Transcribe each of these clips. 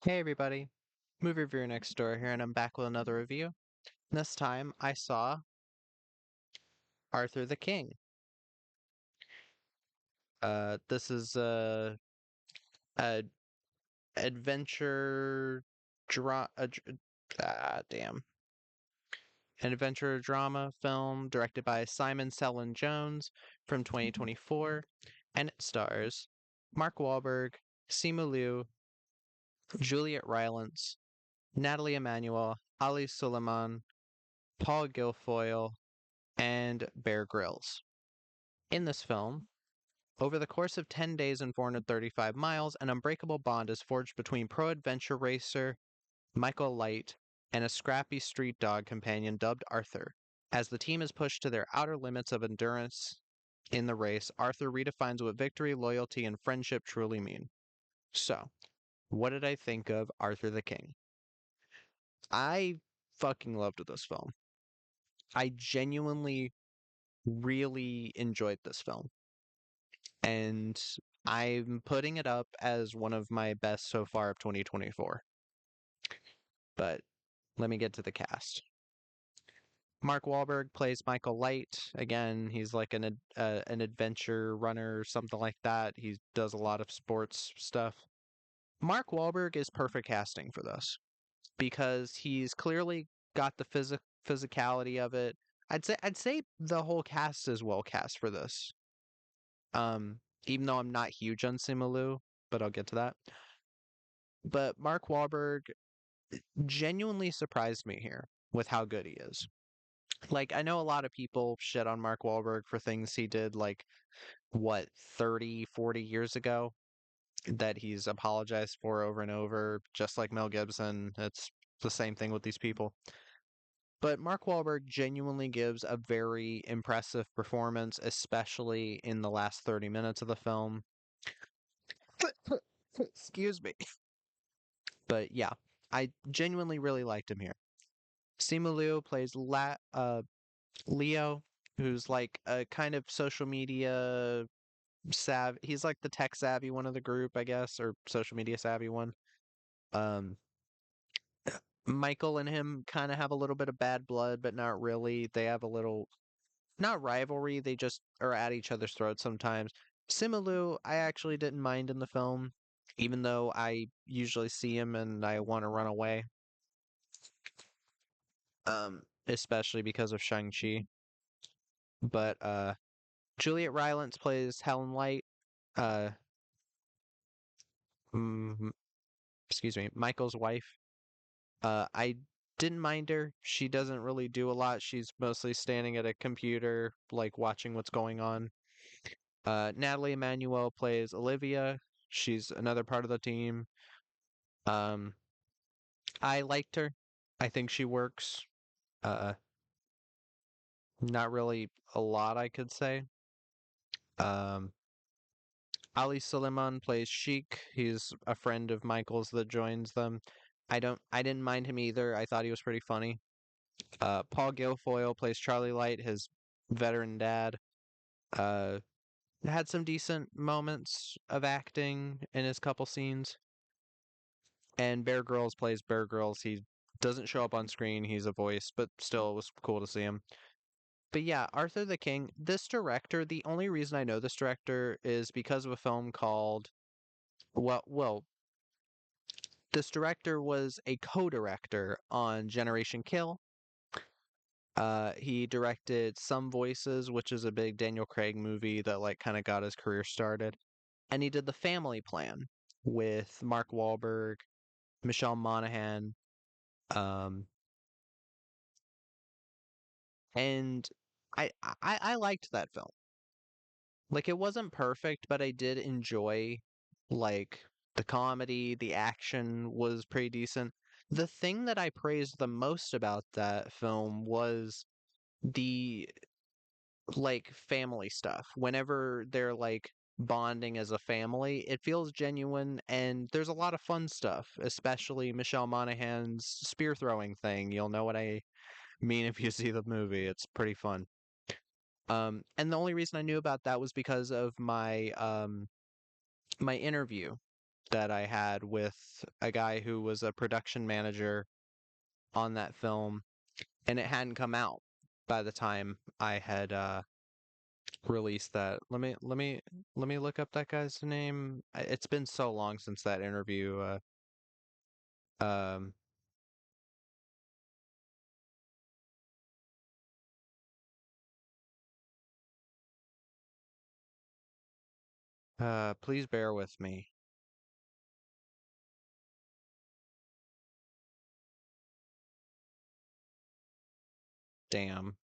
Hey everybody, movie reviewer next door here, and I'm back with another review. This time I saw Arthur the King. This is a adventure damn, an adventure drama film directed by Simon Selin Jones from 2024, and it stars Mark Wahlberg, Simu Liu, Juliet Rylance, Natalie Emmanuel, Ali Suleiman, Paul Guilfoyle, and Bear Grylls. In this film, over the course of 10 days and 435 miles, an unbreakable bond is forged between pro adventure racer Michael Light and a scrappy street dog companion dubbed Arthur. As the team is pushed to their outer limits of endurance in the race, Arthur redefines what victory, loyalty, and friendship truly mean. So, what did I think of Arthur the King? I fucking loved this film. I genuinely really enjoyed this film. And I'm putting it up as one of my best so far of 2024. But let me get to the cast. Mark Wahlberg plays Michael Light. Again, he's like an adventure runner or something like that. He does a lot of sports stuff. Mark Wahlberg is perfect casting for this because he's clearly got the physicality of it. I'd say the whole cast is well cast for this. Even though I'm not huge on Simu Liu, but I'll get to that. But Mark Wahlberg genuinely surprised me here with how good he is. Like, I know a lot of people shit on Mark Wahlberg for things he did, like, what, 30, 40 years ago, that he's apologized for over and over, just like Mel Gibson. It's the same thing with these people. But Mark Wahlberg genuinely gives a very impressive performance, especially in the last 30 minutes of the film. Excuse me. But yeah, I genuinely really liked him here. Simu Liu plays Leo, who's like a kind of social media savvy. He's like the tech savvy one of the group, I guess, or social media savvy one. Um, Michael and him kind of have a little bit of bad blood, but not really. They have a little, not rivalry, they just are at each other's throats sometimes. Simu Liu, I actually didn't mind in the film, even though I usually see him and I want to run away. Especially because of Shang-Chi. But Juliet Rylance plays Helen Light. Uh, mm, excuse me, Michael's wife. I didn't mind her. She doesn't really do a lot. She's mostly standing at a computer, like watching what's going on. Natalie Emmanuel plays Olivia. She's another part of the team. Um, I liked her. I think she works. Uh, not really a lot I could say. Um, Ali Suleiman plays Sheik. He's a friend of Michael's that joins them. I didn't mind him either. I thought he was pretty funny. Paul Guilfoyle plays Charlie Light, his veteran dad. Uh, had some decent moments of acting in his couple scenes. And Bear Grylls plays Bear Grylls. He doesn't show up on screen. He's a voice, but still, it was cool to see him. But yeah, Arthur the King. This director. The only reason I know this director is because of a film called well, this director was a co-director on Generation Kill. He directed Some Voices, which is a big Daniel Craig movie that like kind of got his career started. And he did The Family Plan with Mark Wahlberg, Michelle Monaghan, um, and I liked that film. Like it wasn't perfect, but I did enjoy like the comedy, the action was pretty decent. The thing that I praised the most about that film was the like family stuff. Whenever they're like bonding as a family, it feels genuine and there's a lot of fun stuff, especially Michelle Monaghan's spear throwing thing. You'll know what I mean if you see the movie. It's pretty fun. And the only reason I knew about that was because of my my interview that I had with a guy who was a production manager on that film, and it hadn't come out by the time I had released that. Let me look up that guy's name. It's been so long since that interview. Um, please bear with me. Damn.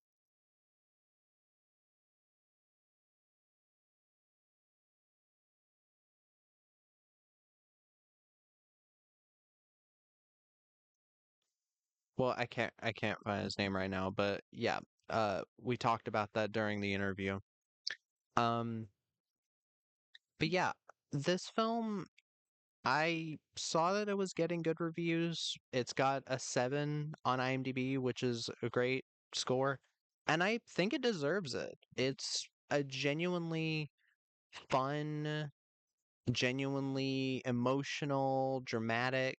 Well, I can't find his name right now, but yeah, we talked about that during the interview. Um, but yeah, this film, I saw that it was getting good reviews. It's got a 7 on IMDb, which is a great score, and I think it deserves it. It's a genuinely fun, genuinely emotional, dramatic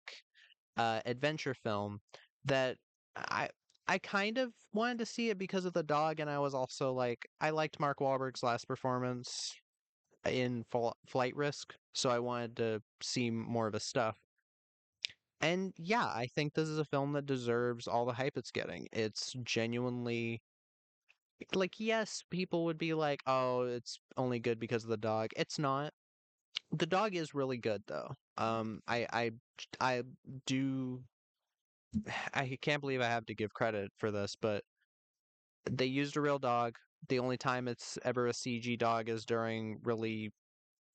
adventure film that I I kind of wanted to see it because of the dog, and I was also like, I liked Mark Wahlberg's last performance in Flight Risk, so I wanted to see more of his stuff. And yeah, I think this is a film that deserves all the hype it's getting. It's genuinely like, yes, people would be like, "Oh, it's only good because of the dog." It's not. The dog is really good though. I do I can't believe I have to give credit for this, but they used a real dog. The only time it's ever a CG dog is during really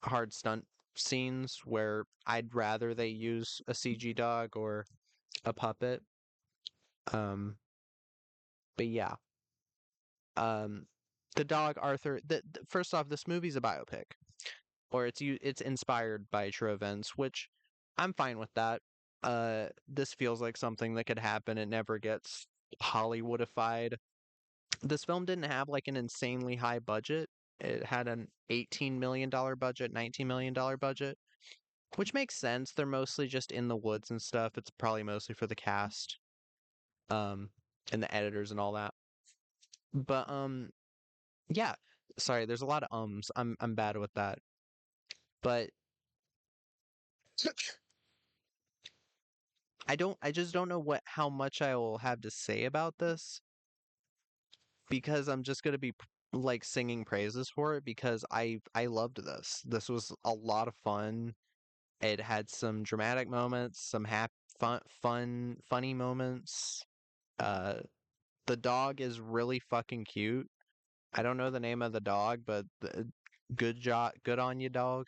hard stunt scenes where I'd rather they use a CG dog or a puppet. Um, but yeah, um, the dog Arthur. First off, this movie's a biopic, or it's inspired by true events, which I'm fine with that. This feels like something that could happen. It never gets Hollywoodified. This film didn't have like an insanely high budget. It had an $18 million budget, $19 million budget, which makes sense. They're mostly just in the woods and stuff. It's probably mostly for the cast, um, and the editors and all that. But yeah. Sorry, there's a lot of ums. I'm bad with that. But I just don't know what how much I will have to say about this because I'm just gonna be like singing praises for it because I loved this. This was a lot of fun. It had some dramatic moments, some funny moments. Uh, the dog is really fucking cute. I don't know the name of the dog, but good job, good on you, dog.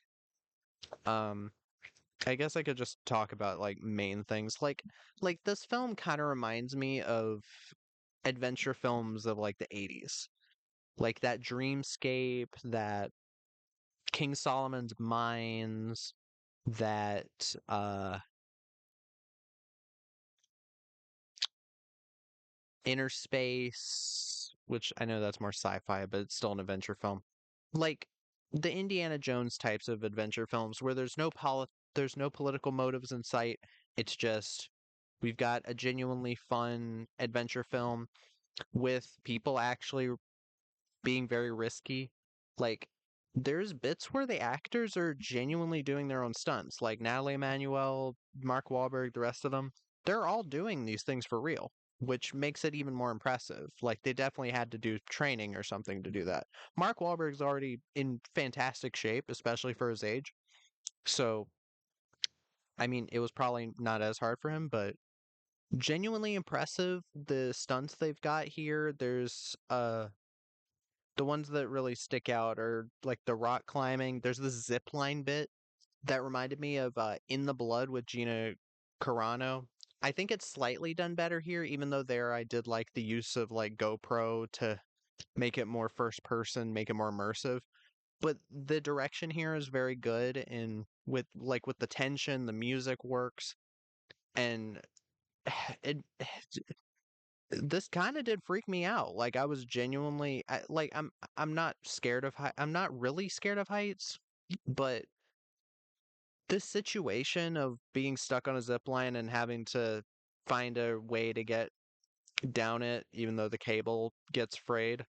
Um, I guess I could just talk about like main things. Like this film kind of reminds me of adventure films of like the 80s. Like that dreamscape, that King Solomon's Mines, that Inner Space, which I know that's more sci-fi, but it's still an adventure film. Like the Indiana Jones types of adventure films where there's no political motives in sight. It's just we've got a genuinely fun adventure film with people actually being very risky. Like there's bits where the actors are genuinely doing their own stunts. Like Natalie Emmanuel, Mark Wahlberg, the rest of them, they're all doing these things for real, which makes it even more impressive. Like they definitely had to do training or something to do that. Mark Wahlberg's already in fantastic shape, especially for his age. So, I mean, it was probably not as hard for him, but genuinely impressive the stunts they've got here. There's the ones that really stick out are like the rock climbing. There's the zip line bit that reminded me of In the Blood with Gina Carano. I think it's slightly done better here, even though there I did like the use of like GoPro to make it more first person, make it more immersive. But the direction here is very good and with the tension, the music works and it this kind of did freak me out. Like I was genuinely like I'm not scared of I'm not really scared of heights, but this situation of being stuck on a zip line and having to find a way to get down it, even though the cable gets frayed,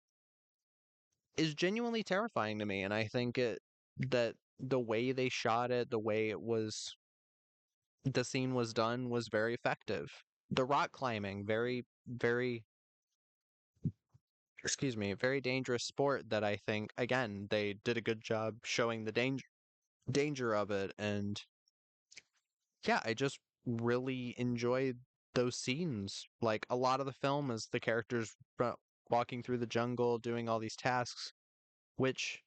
is genuinely terrifying to me. And I think that the way they shot it, the scene was done was very effective. The rock climbing, excuse me, very dangerous sport that I think, again, they did a good job showing the danger of it. And yeah, I just really enjoyed those scenes. Like a lot of the film is the characters walking through the jungle, doing all these tasks, which,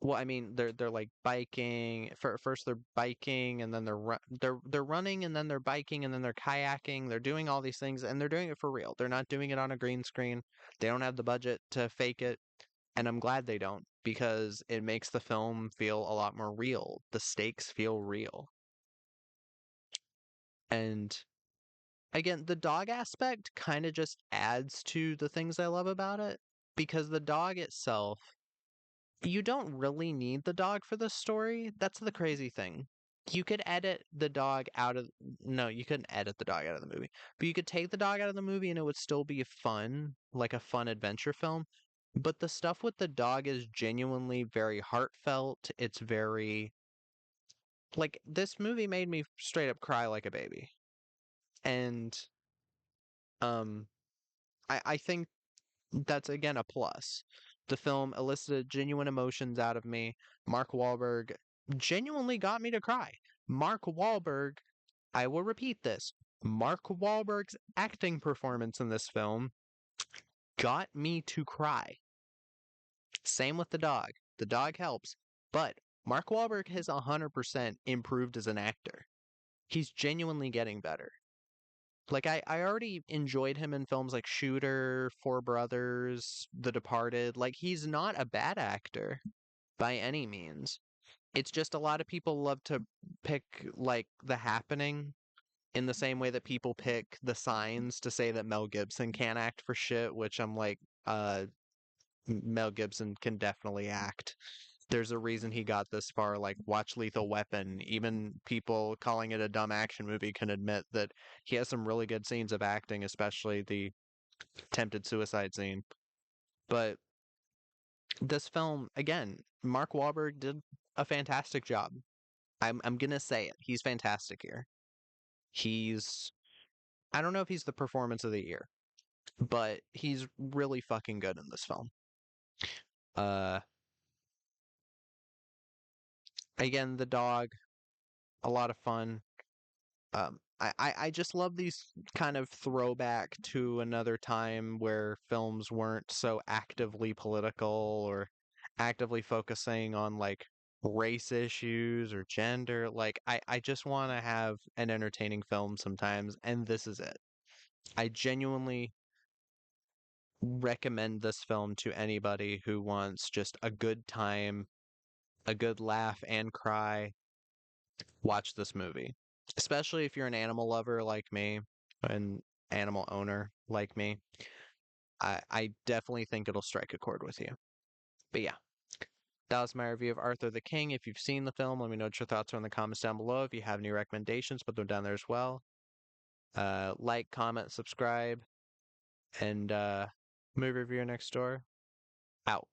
well, I mean, they're like biking. First they're biking, and then they're running, and then they're biking, and then they're kayaking. They're doing all these things, and they're doing it for real. They're not doing it on a green screen. They don't have the budget to fake it, and I'm glad they don't because it makes the film feel a lot more real. The stakes feel real, and again, the dog aspect kind of just adds to the things I love about it because the dog itself, you don't really need the dog for the story. That's the crazy thing. You could edit the dog out of no, you couldn't edit the dog out of the movie. But you could take the dog out of the movie and it would still be fun, like a fun adventure film. But the stuff with the dog is genuinely very heartfelt. It's very like this movie made me straight up cry like a baby. And um I think that's again a plus. The film elicited genuine emotions out of me. Mark Wahlberg genuinely got me to cry. Mark Wahlberg, I will repeat this. Mark Wahlberg's acting performance in this film got me to cry. Same with the dog. The dog helps, but Mark Wahlberg has 100% improved as an actor. He's genuinely getting better. Like I already enjoyed him in films like Shooter, Four Brothers, The Departed. Like he's not a bad actor by any means. It's just a lot of people love to pick like The Happening in the same way that people pick The Signs to say that Mel Gibson can't act for shit, which I'm like, uh, Mel Gibson can definitely act. There's a reason he got this far. Like, watch Lethal Weapon. Even people calling it a dumb action movie can admit that he has some really good scenes of acting, especially the attempted suicide scene. But this film, again, Mark Wahlberg did a fantastic job. I'm gonna say it. He's fantastic here. He's I don't know if he's the performance of the year, but he's really fucking good in this film. Uh, again, the dog, a lot of fun. I just love these kind of throwback to another time where films weren't so actively political or actively focusing on like race issues or gender. Like I just want to have an entertaining film sometimes, and this is it. I genuinely recommend this film to anybody who wants just a good time, a good laugh and cry. Watch this movie. Especially if you're an animal lover like me, an animal owner like me. I definitely think it'll strike a chord with you. But yeah, that was my review of Arthur the King. If you've seen the film, let me know what your thoughts are in the comments down below. If you have any recommendations, put them down there as well. Like, comment, subscribe, and movie reviewer next door out.